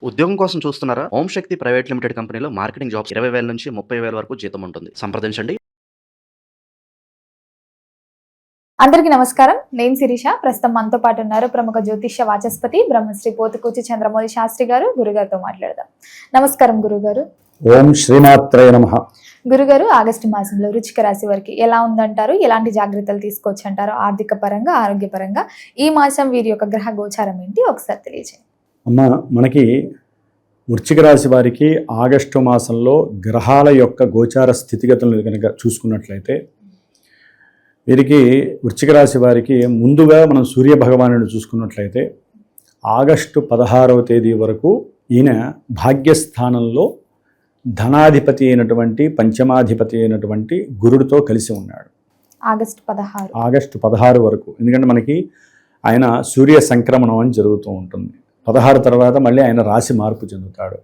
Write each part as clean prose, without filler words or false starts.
ఉద్యోగం కోసం చూస్తున్నారా? ఓం శక్తి ప్రైవేట్ లిమిటెడ్ కంపెనీలో మార్కెటింగ్ జాబ్స్ 20,000 నుంచి 30,000 వరకు జీతం ఉంటుంది. సంప్రదించండి. అందరికీ నమస్కారం. నేను శిరీష. ప్రస్తుతం మనతో పాటు ఉన్నారు ప్రముఖ జ్యోతిష్య వాచస్పతి బ్రహ్మశ్రీ పోతుకూచి చంద్రమౌళి శాస్త్రి గారు. గురుగారితో మాట్లాడదాం. నమస్కారం గురుగారు. ఓం శ్రీమాత్రే నమః. గురుగారు, ఆగస్టు మాసంలో వృశ్చిక రాశి వారికి ఎలా ఉందంటారు? ఎలాంటి జాగ్రత్తలు తీసుకోవచ్చు అంటారు? ఆర్థిక పరంగా, ఆరోగ్యపరంగా ఈ మాసం వీరి యొక్క గ్రహ గోచారం ఏంటి ఒకసారి తెలియజేయండి. అమ్మ, మనకి వృశ్చిక రాశి వారికి ఆగస్టు మాసంలో గ్రహాల యొక్క గోచార స్థితిగతులను కనుక చూసుకున్నట్లయితే వీరికి వృశ్చిక రాశి వారికి ముందుగా మనం సూర్య భగవానుడు చూసుకున్నట్లయితే ఆగస్టు 16వ తేదీ వరకు ఈయన భాగ్యస్థానంలో ధనాధిపతి అయినటువంటి పంచమాధిపతి అయినటువంటి గురుడితో కలిసి ఉన్నాడు. ఆగస్టు 16 వరకు. ఎందుకంటే మనకి ఆయన సూర్య సంక్రమణం అని జరుగుతూ ఉంటుంది. 16 తర్వాత మళ్ళీ ఆయన రాశి మార్పు చెందుతాడు.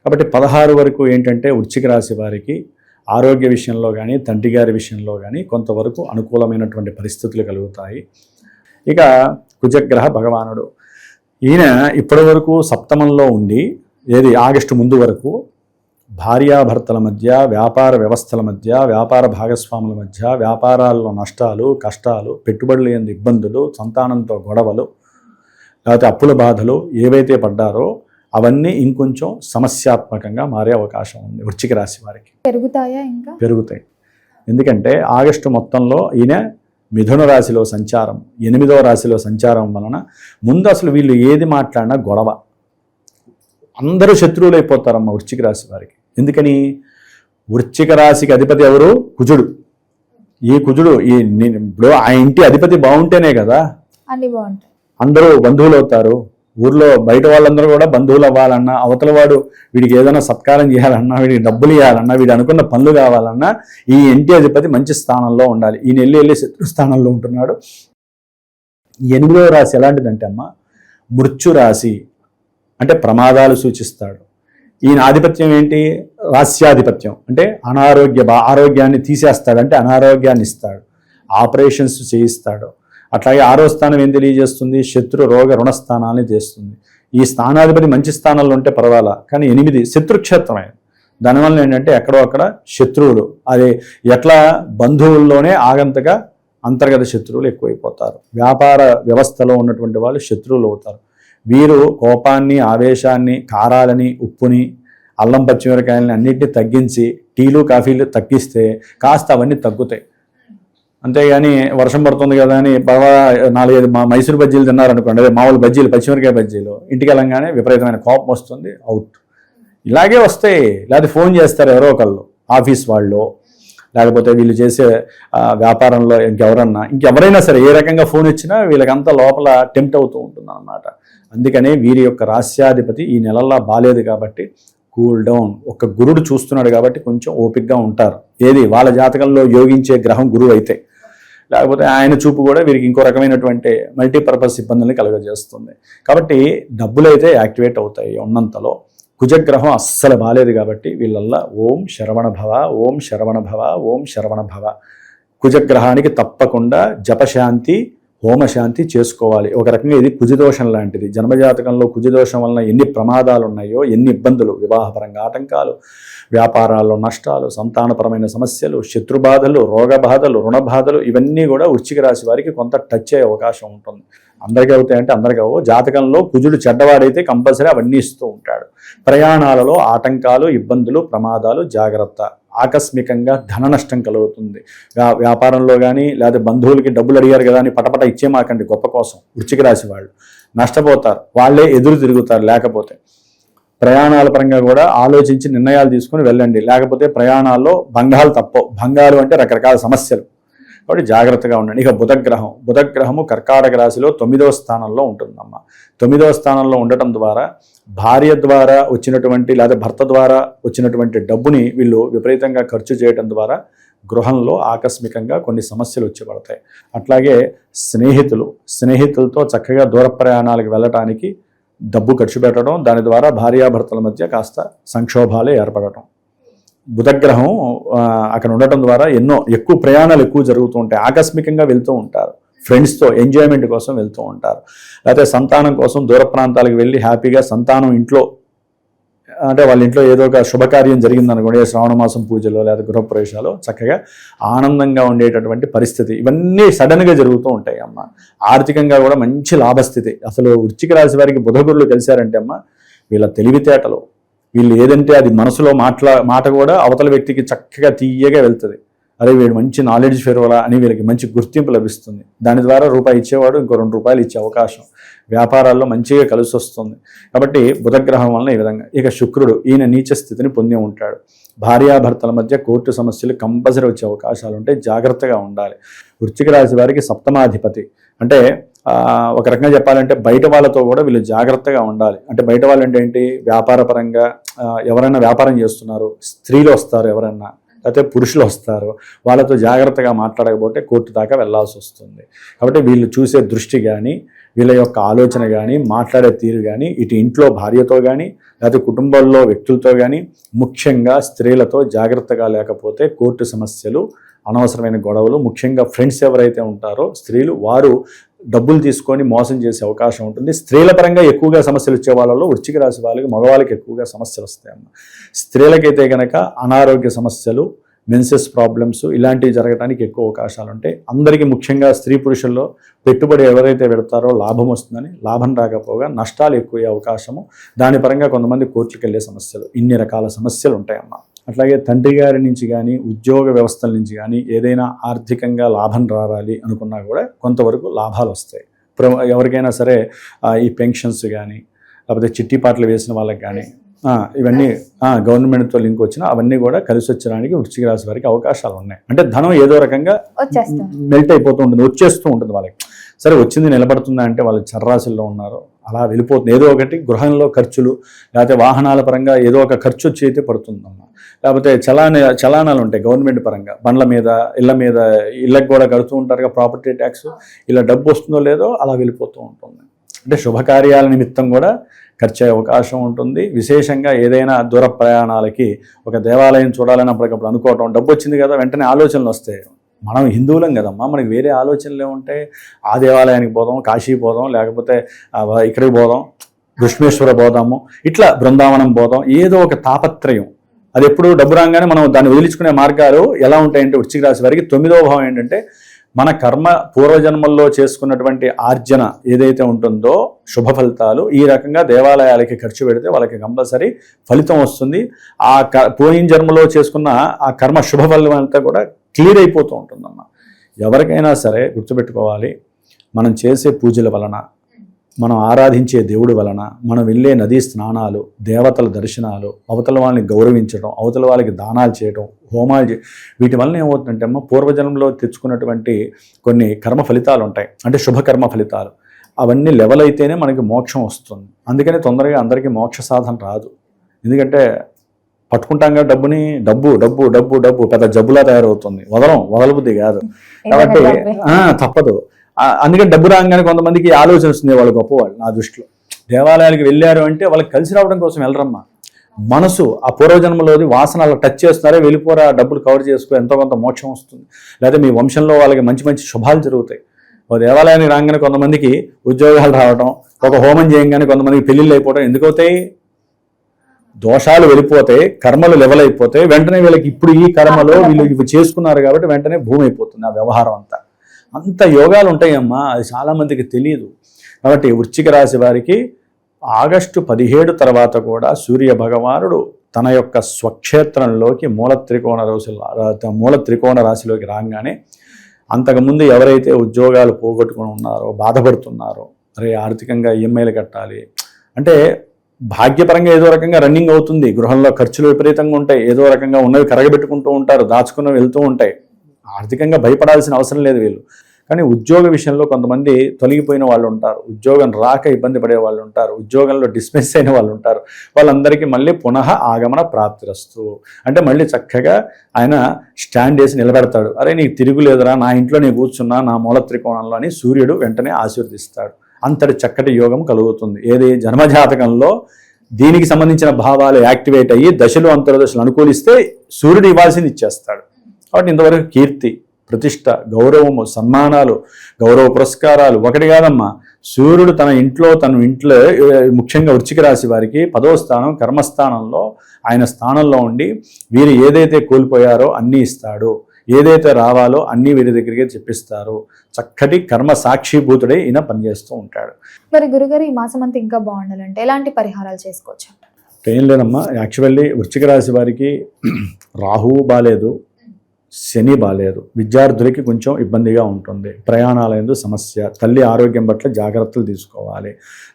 కాబట్టి 16 వరకు ఏంటంటే వృశ్చిక రాశి వారికి ఆరోగ్య విషయంలో కానీ తండ్రి గారి విషయంలో కానీ కొంతవరకు అనుకూలమైనటువంటి పరిస్థితులు కలుగుతాయి. ఇక కుజగ్రహ భగవానుడు ఈయన ఇప్పటి వరకు సప్తమంలో ఉండి ఆగస్టు ముందు వరకు భార్యాభర్తల మధ్య, వ్యాపార వ్యవస్థల మధ్య, వ్యాపార భాగస్వాముల మధ్య, వ్యాపారాల్లో నష్టాలు, కష్టాలు, పెట్టుబడులు ఎందు ఇబ్బందులు, సంతానంతో గొడవలు, లేకపోతే అప్పుల బాధలు ఏవైతే పడ్డారో అవన్నీ ఇంకొంచెం సమస్యాత్మకంగా మారే అవకాశం ఉంది వృశ్చిక రాశి వారికి. పెరుగుతాయి. ఎందుకంటే ఆగస్టు మొత్తంలో ఈయన మిథున రాశిలో సంచారం, 8వ రాశిలో సంచారం వలన ముందు అసలు వీళ్ళు ఏది మాట్లాడినా గొడవ, అందరూ శత్రువులు అయిపోతారమ్మ వృశ్చిక రాశి వారికి. ఎందుకని? వృశ్చిక రాశికి అధిపతి ఎవరు? కుజుడు. ఈ కుజుడు ఇప్పుడు ఆ ఇంటి అధిపతి బాగుంటేనే కదా అన్ని బాగుంటాయి, అందరూ బంధువులు అవుతారు. ఊర్లో బయట వాళ్ళందరూ కూడా బంధువులు అవ్వాలన్నా, అవతల వాడు వీడికి ఏదైనా సత్కారం చేయాలన్నా, వీడికి డబ్బులు ఇవ్వాలన్నా, వీడు అనుకున్న పనులు కావాలన్నా ఈ ఇంటి అధిపతి మంచి స్థానంలో ఉండాలి. ఈయన వెళ్ళి శత్రు స్థానంలో ఉంటున్నాడు. 8వ రాశి ఎలాంటిదంటే అమ్మ మృత్యు రాశి, అంటే ప్రమాదాలు సూచిస్తాడు. ఈయన ఆధిపత్యం ఏంటి? రాస్యాధిపత్యం. అంటే ఆరోగ్యాన్ని తీసేస్తాడు, అంటే అనారోగ్యాన్ని ఇస్తాడు, ఆపరేషన్స్ చేయిస్తాడు. అట్లాగే 6వ స్థానం ఏం తెలియజేస్తుంది? శత్రు రోగ రుణస్థానాన్ని చేస్తుంది. ఈ స్థానాధిపతి మంచి స్థానంలో ఉంటే పర్వాలా, కానీ 8 శత్రుక్షేత్రమే. దానివల్ల ఏంటంటే ఎక్కడో అక్కడ శత్రువులు, అదే ఎట్లా బంధువుల్లోనే ఆగంతగా అంతర్గత శత్రువులు ఎక్కువైపోతారు. వ్యాపార వ్యవస్థలో ఉన్నటువంటి వాళ్ళు శత్రువులు అవుతారు. వీరు కోపాన్ని, ఆవేశాన్ని, కారాలని, ఉప్పుని, అల్లం పచ్చిమిరకాయలని అన్నింటినీ తగ్గించి టీలు కాఫీలు తగ్గిస్తే కాస్త అవన్నీ తగ్గుతాయి. అంతేగాని వర్షం పడుతుంది కదా అని బాగా 4-5 మైసూరు బజ్జీలు తిన్నారనుకోండి, అదే మామూలు బజ్జీలు, పచ్చిమిరకాయ బజ్జీలు, ఇంటికి వెళ్ళంగానే విపరీతమైన కోపం వస్తుంది, అవుట్. ఇలాగే వస్తాయి. లేకపోతే ఫోన్ చేస్తారు ఎవరో ఒకళ్ళు, ఆఫీస్ వాళ్ళు, లేకపోతే వీళ్ళు చేసే వ్యాపారంలో ఇంకెవరైనా సరే ఏ రకంగా ఫోన్ వచ్చినా వీళ్ళకంతా లోపల టెంప్ట్ అవుతూ ఉంటుంది అన్నమాట. అందుకనే వీరి యొక్క రాస్యాధిపతి ఈ నెలల్లో బాలేదు కాబట్టి కూల్ డౌన్. ఒక గురుడు చూస్తున్నాడు కాబట్టి కొంచెం ఓపికగా ఉంటారు. వాళ్ళ జాతకంలో యోగించే గ్రహం గురువు అయితే, లేకపోతే ఆయన చూపు కూడా వీరికి ఇంకో రకమైనటువంటి మల్టీపర్పస్ ఇబ్బందుల్ని కలుగజేస్తుంది. కాబట్టి డబ్బులు అయితే యాక్టివేట్ అవుతాయి ఉన్నంతలో. కుజగ్రహం అస్సలు బాలేదు కాబట్టి వీళ్ళల్లా ఓం శరవణ భవ, ఓం శరవణ భవ, ఓం శరవణ భవ. కుజగ్రహానికి తప్పకుండా జపశాంతి, హోమశాంతి చేసుకోవాలి. ఒక రకంగా ఇది కుజదోషం లాంటిది. జన్మజాతకంలో కుజదోషం వలన ఎన్ని ప్రమాదాలు ఉన్నాయో, ఎన్ని ఇబ్బందులు, వివాహపరంగా ఆటంకాలు, వ్యాపారాల్లో నష్టాలు, సంతానపరమైన సమస్యలు, శత్రుబాధలు, రోగబాధలు, రుణబాధలు, ఇవన్నీ కూడా వృశ్చిక రాశి వారికి కొంత టచ్ అయ్యే అవకాశం ఉంటుంది. అందరికీ అవుతాయంటే అందరికీ అవ్వవు. జాతకంలో కుజుడు చెడ్డవాడైతే కంపల్సరీ అవన్నీ ఇస్తూ ఉంటాడు. ప్రయాణాలలో ఆటంకాలు, ఇబ్బందులు, ప్రమాదాలు, జాగ్రత్త. ఆకస్మికంగా ధన నష్టం కలుగుతుంది. వ్యాపారంలో కానీ లేదా బంధువులకి డబ్బులు అడిగారు కదా అని పటపట ఇచ్చేమాకండి గొప్ప కోసం. వృశ్చిక రాశి వాళ్ళు నష్టపోతారు, వాళ్ళే ఎదురు తిరుగుతారు. లేకపోతే ప్రయాణాల పరంగా కూడా ఆలోచించి నిర్ణయాలు తీసుకుని వెళ్ళండి. లేకపోతే ప్రయాణాల్లో భంగాలు అంటే రకరకాల సమస్యలు. కాబట్టి జాగ్రత్తగా ఉండండి. ఇక బుధగ్రహము కర్కాటక రాశిలో 9వ స్థానంలో ఉంటుందమ్మ. 9వ స్థానంలో ఉండటం ద్వారా భార్య ద్వారా వచ్చినటువంటి లేదా భర్త ద్వారా వచ్చినటువంటి డబ్బుని వీళ్ళు విపరీతంగా ఖర్చు చేయడం ద్వారా గృహంలో ఆకస్మికంగా కొన్ని సమస్యలు వచ్చి పడతాయి. అట్లాగే స్నేహితులతో చక్కగా దూర ప్రయాణాలకు వెళ్ళటానికి డబ్బు ఖర్చు పెట్టడం, దాని ద్వారా భార్యాభర్తల మధ్య కాస్త సంక్షోభాలు ఏర్పడటం. బుధగ్రహం అక్కడ ఉండటం ద్వారా ఎక్కువ ప్రయాణాలు ఎక్కువ జరుగుతూ ఉంటాయి. ఆకస్మికంగా వెళ్తూ ఉంటారు, ఫ్రెండ్స్తో ఎంజాయ్మెంట్ కోసం వెళ్తూ ఉంటారు. లేకపోతే సంతానం కోసం దూర ప్రాంతాలకు వెళ్ళి హ్యాపీగా సంతానం ఇంట్లో అంటే వాళ్ళ ఇంట్లో ఏదో ఒక శుభకార్యం జరిగిందనుకోండి, శ్రావణ మాసం పూజలో లేదా గృహప్రవేశాలు, చక్కగా ఆనందంగా ఉండేటటువంటి పరిస్థితి, ఇవన్నీ సడన్గా జరుగుతూ ఉంటాయి అమ్మ. ఆర్థికంగా కూడా మంచి లాభస్థితి. అసలు వృశ్చిక రాశి వారికి బుధగురులు కలిశారంటే అమ్మ, వీళ్ళ తెలివితేటలు, వీళ్ళు ఏదంటే అది మనసులో మాట కూడా అవతల వ్యక్తికి చక్కగా తీయగా వెళ్తుంది. అరే వీడు మంచి నాలెడ్జ్ ఫెరవలా అని వీళ్ళకి మంచి గుర్తింపు లభిస్తుంది. దాని ద్వారా రూపాయి ఇచ్చేవాడు ఇంకో ₹2 ఇచ్చే అవకాశం, వ్యాపారాల్లో మంచిగా కలిసి వస్తుంది. కాబట్టి బుధగ్రహం వలన ఈ విధంగా. ఇక శుక్రుడు, ఈయన నీచ స్థితిని పొంది ఉంటాడు. భార్యాభర్తల మధ్య కోర్టు సమస్యలు కంపల్సరీ వచ్చే అవకాశాలు ఉంటాయి, జాగ్రత్తగా ఉండాలి. వృశ్చిక రాశి వారికి సప్తమాధిపతి, అంటే ఒక రకంగా చెప్పాలంటే బయట వాళ్ళతో కూడా వీళ్ళు జాగ్రత్తగా ఉండాలి. అంటే బయట వాళ్ళు అంటే ఏంటి, వ్యాపార పరంగా ఎవరైనా వ్యాపారం చేస్తున్నారు, స్త్రీలు వస్తారు, ఎవరైనా లేకపోతే పురుషులు వస్తారు, వాళ్ళతో జాగ్రత్తగా మాట్లాడకపోతే కోర్టు దాకా వెళ్లాల్సి వస్తుంది. కాబట్టి వీళ్ళు చూసే దృష్టి కానీ, వీళ్ళ యొక్క ఆలోచన కానీ, మాట్లాడే తీరు కానీ, ఇటు ఇంట్లో భార్యతో కానీ లేకపోతే కుటుంబంలో వ్యక్తులతో కానీ, ముఖ్యంగా స్త్రీలతో జాగ్రత్తగా లేకపోతే కోర్టు సమస్యలు, అనవసరమైన గొడవలు, ముఖ్యంగా ఫ్రెండ్స్ ఎవరైతే ఉంటారో స్త్రీలు, వారు డబ్బులు తీసుకొని మోసం చేసే అవకాశం ఉంటుంది. స్త్రీల పరంగా ఎక్కువగా సమస్యలు వచ్చే వాళ్ళలో వృశ్చిక రాశి వాళ్ళకి, మగవాళ్ళకి ఎక్కువగా సమస్యలు వస్తాయన్న. స్త్రీలకైతే కనుక అనారోగ్య సమస్యలు, మెన్సెస్ ప్రాబ్లమ్స్ ఇలాంటివి జరగడానికి ఎక్కువ అవకాశాలు ఉంటాయి. అందరికీ ముఖ్యంగా స్త్రీ పురుషుల్లో పెట్టుబడి ఎవరైతే పెడతారో లాభం వస్తుందని, లాభం రాకపోగా నష్టాలు ఎక్కువ అవకాశము, దాని పరంగా కొంతమంది కోర్టులకు వెళ్ళే సమస్యలు, ఇన్ని రకాల సమస్యలు ఉంటాయన్న. అట్లాగే తండ్రి గారి నుంచి కానీ, ఉద్యోగ వ్యవస్థల నుంచి కానీ ఏదైనా ఆర్థికంగా లాభం రావాలి అనుకున్నా కూడా కొంతవరకు లాభాలు వస్తాయి. ఎవరికైనా సరే ఈ పెన్షన్స్ కానీ లేకపోతే చిట్టిపాట్లు వేసిన వాళ్ళకి కానీ ఇవన్నీ గవర్నమెంట్తో లింక్ వచ్చినా అవన్నీ కూడా కలిసి వచ్చడానికి వృశ్చిక రాశి వారికి అవకాశాలు ఉన్నాయి. అంటే ధనం ఏదో రకంగా మెల్ట్ అయిపోతూ ఉంటుంది, వచ్చేస్తూ ఉంటుంది వాళ్ళకి. సరే వచ్చింది నిలబడుతుందా అంటే వాళ్ళు చర్రాశుల్లో ఉన్నారు, అలా వెళ్ళిపోతుంది. ఏదో ఒకటి గృహంలో ఖర్చులు లేకపోతే వాహనాల పరంగా ఏదో ఒక ఖర్చు వచ్చి అయితే పడుతుందమ్మా. లేకపోతే చలానాలు ఉంటాయి గవర్నమెంట్ పరంగా, బండ్ల మీద, ఇళ్ళ మీద, ఇళ్ళకి కూడా కడుతూ ఉంటారుగా ప్రాపర్టీ ట్యాక్స్, ఇలా డబ్బు వస్తుందో లేదో అలా వెళ్ళిపోతూ ఉంటుంది. అంటే శుభకార్యాల నిమిత్తం కూడా ఖర్చు అయ్యే అవకాశం ఉంటుంది. విశేషంగా ఏదైనా దూర ప్రయాణాలకి ఒక దేవాలయం చూడాలని అప్పటికప్పుడు అనుకోవటం, డబ్బు వచ్చింది కదా వెంటనే ఆలోచనలు వస్తాయి. మనం హిందువులం కదమ్మా, మనకి వేరే ఆలోచనలు ఏముంటాయి, ఆ దేవాలయానికి పోదాం, కాశీ పోదాం, లేకపోతే ఇక్కడికి పోదాం, కృష్ణేశ్వర పోదాము, ఇట్లా బృందావనం పోదాం, ఏదో ఒక తాపత్రయం. అది ఎప్పుడు డబ్బు రాగానే మనం దాన్ని వదిలించుకునే మార్గాలు ఎలా ఉంటాయంటే వృశ్చిక రాశి వారికి 9వ భావం ఏంటంటే మన కర్మ, పూర్వజన్మల్లో చేసుకున్నటువంటి ఆర్జన ఏదైతే ఉంటుందో శుభ ఫలితాలు, ఈ రకంగా దేవాలయాలకి ఖర్చు పెడితే వాళ్ళకి కంపల్సరీ ఫలితం వస్తుంది. ఆ పోయిన జన్మలో చేసుకున్న ఆ కర్మ శుభ ఫలం అంతా కూడా క్లియర్ అయిపోతూ ఉంటుందమ్మా. ఎవరికైనా సరే గుర్తుపెట్టుకోవాలి, మనం చేసే పూజల వలన, మనం ఆరాధించే దేవుడి వలన, మనం వెళ్ళే నదీ స్నానాలు, దేవతల దర్శనాలు, అవతల వాళ్ళని గౌరవించడం, అవతల వాళ్ళకి దానాలు చేయడం, హోమాలు వీటి వలన ఏమవుతుందంటే అమ్మ, పూర్వజన్మలో తెచ్చుకున్నటువంటి కొన్ని కర్మ ఫలితాలు ఉంటాయి, అంటే శుభకర్మ ఫలితాలు, అవన్నీ లెవెల్ అయితేనే మనకి మోక్షం వస్తుంది. అందుకని తొందరగా అందరికీ మోక్ష సాధన రాదు. ఎందుకంటే పట్టుకుంటాం కదా డబ్బుని, డబ్బు డబ్బు డబ్బు డబ్బు పెద్ద జబ్బులా తయారవుతుంది, వదలబుద్ధి కాదు. కాబట్టి తప్పదు. అందుకని డబ్బు రాగానే కొంతమందికి ఆలోచన వస్తుంది, వాళ్ళు గొప్పవాళ్ళు నా దృష్టిలో. దేవాలయాలకు వెళ్ళారు అంటే వాళ్ళకి కలిసి రావడం కోసం వెళ్ళరమ్మా, మనసు ఆ పూర్వజన్మలోది వాసన అలా టచ్ చేస్తున్నారే, వెళ్ళిపోరా, డబ్బులు కవర్ చేసుకో, ఎంతో కొంత మోక్షం వస్తుంది. లేదా మీ వంశంలో వాళ్ళకి మంచి మంచి శుభాలు జరుగుతాయి. ఒక దేవాలయానికి రాగానే కొంతమందికి ఉద్యోగాలు రావడం, ఒక హోమం చేయగానే కొంతమందికి పెళ్ళిళ్ళు అయిపోవడం, ఎందుకవుతాయి? దోషాలు వెళ్ళిపోతే, కర్మలు లెవెల్ అయిపోతే, వెంటనే వీళ్ళకి ఇప్పుడు ఈ కర్మలో వీళ్ళు ఇవి చేసుకున్నారు కాబట్టి వెంటనే భూమి అయిపోతుంది ఆ వ్యవహారం అంతా. అంత యోగాలు ఉంటాయమ్మా, అది చాలామందికి తెలియదు. కాబట్టి వృశ్చిక రాశి వారికి ఆగస్టు 17 తర్వాత కూడా సూర్య భగవానుడు తన యొక్క స్వక్షేత్రంలోకి మూల త్రికోణ రాశిలోకి రాగానే, అంతకుముందు ఎవరైతే ఉద్యోగాలు పోగొట్టుకుని ఉన్నారో, బాధపడుతున్నారో, అరే ఆర్థికంగా ఈఎంఐలు కట్టాలి అంటే, భాగ్యపరంగా ఏదో రకంగా రన్నింగ్ అవుతుంది, గృహంలో ఖర్చులు విపరీతంగా ఉంటాయి, ఏదో రకంగా ఉన్నవి కరగబెట్టుకుంటూ ఉంటారు, దాచుకున్నవి వెళ్తూ ఉంటాయి, ఆర్థికంగా భయపడాల్సిన అవసరం లేదు వీళ్ళు. కానీ ఉద్యోగ విషయంలో కొంతమంది తొలగిపోయిన వాళ్ళు ఉంటారు, ఉద్యోగం రాక ఇబ్బంది పడే వాళ్ళు ఉంటారు, ఉద్యోగంలో డిస్మిస్ అయిన వాళ్ళు ఉంటారు. వాళ్ళందరికీ మళ్ళీ పునః ఆగమన ప్రాప్తిరస్తు అంటే మళ్ళీ చక్కగా ఆయన స్టాండ్ వేసి నిలబెడతాడు. అరే నీకు తిరుగులేదురా, నా ఇంట్లో నేను కూర్చున్నా నా మూల త్రికోణంలో అని సూర్యుడు వెంటనే ఆశీర్వదిస్తాడు. అంతటి చక్కటి యోగం కలుగుతుంది. ఏది జన్మజాతకంలో దీనికి సంబంధించిన భావాలు యాక్టివేట్ అయ్యి దశలు అంతర్దశలు అనుకూలిస్తే సూర్యుడు ఇవ్వాల్సింది ఇచ్చేస్తాడు. కాబట్టి ఇంతవరకు కీర్తి, ప్రతిష్ట, గౌరవము, సన్మానాలు, గౌరవ పురస్కారాలు ఒకటి కాదమ్మా. సూర్యుడు తన ఇంట్లో ముఖ్యంగా వృశ్చిక రాశి వారికి 10వ స్థానం కర్మస్థానంలో ఆయన స్థానంలో ఉండి వీరు ఏదైతే కోల్పోయారో అన్నీ ఇస్తాడు, ఏదైతే రావాలో అన్నీ వీరి దగ్గరికి చెప్పిస్తారు. చక్కటి కర్మ సాక్షిభూతుడే ఈయన పనిచేస్తూ ఉంటాడు. మరి గురుగారు ఈ మాసం అంతా ఇంకా బాగుండాలంటే ఎలాంటి పరిహారాలు చేసుకోవచ్చు అంటారు? ఏం లేదమ్మా, యాక్చువల్లీ వృశ్చిక రాశి వారికి రాహువు బాలేదు, శని బాలేదు, విద్యార్థులకి కొంచెం ఇబ్బందిగా ఉంటుంది, ప్రయాణాలందు సమస్య, తల్లి ఆరోగ్యం పట్ల జాగ్రత్తలు తీసుకోవాలి.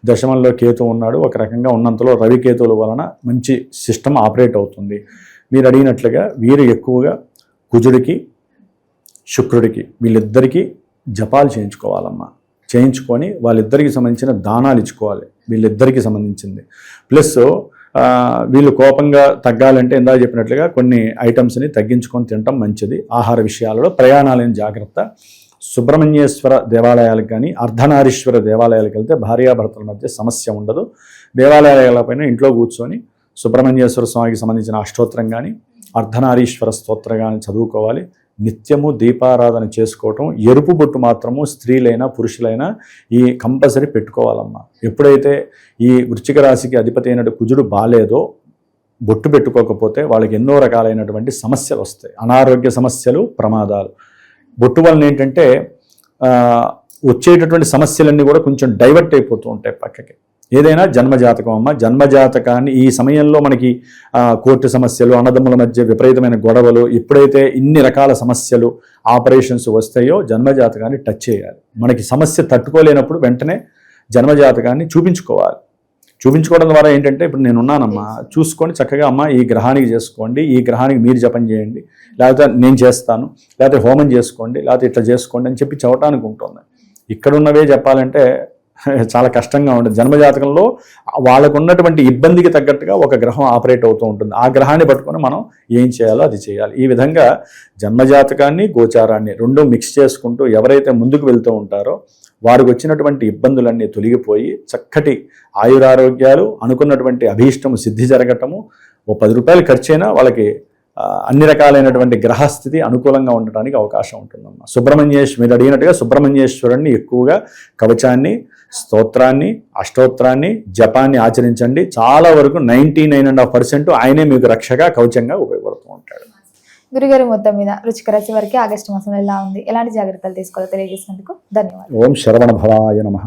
దశమంలో కేతు ఉన్నాడు, ఒక రకంగా ఉన్నంతలో రవి కేతువుల వలన మంచి సిస్టమ్ ఆపరేట్ అవుతుంది. మీరు అడిగినట్లుగా వీరు ఎక్కువగా కుజుడికి, శుక్రుడికి వీళ్ళిద్దరికీ జపాలు చేయించుకోవాలమ్మా. చేయించుకొని వాళ్ళిద్దరికి సంబంధించిన దానాలు ఇచ్చుకోవాలి, వీళ్ళిద్దరికి సంబంధించింది. ప్లస్ వీళ్ళు కోపంగా తగ్గాలంటే ఇందాక చెప్పినట్లుగా కొన్ని ఐటమ్స్ని తగ్గించుకొని తినటం మంచిది. ఆహార విషయాలలో ప్రయాణాలైన జాగ్రత్త. సుబ్రహ్మణ్యేశ్వర దేవాలయాలకు కానీ అర్ధనారీశ్వర దేవాలయాలకు వెళ్తే భార్యాభర్తల మధ్య సమస్య ఉండదు. దేవాలయాలపైన ఇంట్లో కూర్చొని సుబ్రహ్మణ్యేశ్వర స్వామికి సంబంధించిన అష్టోత్తరం కానీ అర్ధనారీశ్వర స్తోత్రం కానీ చదువుకోవాలి. నిత్యము దీపారాధన చేసుకోవటం, ఎరుపు బొట్టు మాత్రము స్త్రీలైనా పురుషులైనా ఈ కంపల్సరీ పెట్టుకోవాలమ్మా. ఎప్పుడైతే ఈ వృశ్చిక రాశికి అధిపతి అయినట్టు కుజుడు బాలేదో, బొట్టు పెట్టుకోకపోతే వాళ్ళకి ఎన్నో రకాలైనటువంటి సమస్యలు వస్తాయి, అనారోగ్య సమస్యలు, ప్రమాదాలు. బొట్టు వలన ఏంటంటే వచ్చేటటువంటి సమస్యలన్నీ కూడా కొంచెం డైవర్ట్ అయిపోతూ ఉంటాయి పక్కకి. ఏదైనా జన్మజాతకం అమ్మ, జన్మజాతకాన్ని ఈ సమయంలో మనకి కోర్టు సమస్యలు, అన్నదమ్ముల మధ్య విపరీతమైన గొడవలు, ఎప్పుడైతే ఇన్ని రకాల సమస్యలు, ఆపరేషన్స్ వస్తాయో జన్మజాతకాన్ని టచ్ చేయాలి. మనకి సమస్య తట్టుకోలేనప్పుడు వెంటనే జన్మజాతకాన్ని చూపించుకోవాలి. చూపించుకోవడం ద్వారా ఏంటంటే ఇప్పుడు నేను ఉన్నానమ్మా, చూసుకొని చక్కగా అమ్మ ఈ గ్రహానికి చేసుకోండి, ఈ గ్రహానికి మీరు జపం చేయండి, లేకపోతే నేను చేస్తాను, లేకపోతే హోమం చేసుకోండి, లేకపోతే ఇట్లా చేసుకోండి అని చెప్పి చెప్పడానికి ఉంటుంది. ఇక్కడున్నవే చెప్పాలంటే చాలా కష్టంగా ఉంటుంది. జన్మజాతకంలో వాళ్ళకు ఉన్నటువంటి ఇబ్బందికి తగ్గట్టుగా ఒక గ్రహం ఆపరేట్ అవుతూ ఉంటుంది. ఆ గ్రహాన్ని పట్టుకొని మనం ఏం చేయాలో అది చేయాలి. ఈ విధంగా జన్మజాతకాన్ని, గోచారాన్ని రెండు మిక్స్ చేసుకుంటూ ఎవరైతే ముందుకు వెళ్తూ ఉంటారో వారికి వచ్చినటువంటి ఇబ్బందులన్నీ తొలగిపోయి చక్కటి ఆయురారోగ్యాలు, అనుకున్నటువంటి అభీష్టము సిద్ధి జరగటము, ఓ 10 రూపాయలు ఖర్చైనా వాళ్ళకి అన్ని రకాలైనటువంటి గ్రహస్థితి అనుకూలంగా ఉండటానికి అవకాశం ఉంటుందమ్మా. మీరు అడిగినట్టుగా సుబ్రహ్మణ్యేశ్వరుణ్ణి ఎక్కువగా కవచాన్ని, స్తోత్రాన్ని, అష్టోత్తరాన్ని, జపాన్ని ఆచరించండి. చాలా వరకు 99.5% ఆయనే మీకు రక్షగా, కవచంగా ఉపయోగపడుతూ ఉంటాడు. గురుగారు మొత్తం మీద వృశ్చిక రాశి వారికి ఆగస్టు మాసంలో ఎలా ఉంది, ఎలాంటి జాగ్రత్తలు తీసుకోవాలో తెలియజేసినందుకు ధన్యవాదాలు. ఓం శరవణ భవాయ నమః.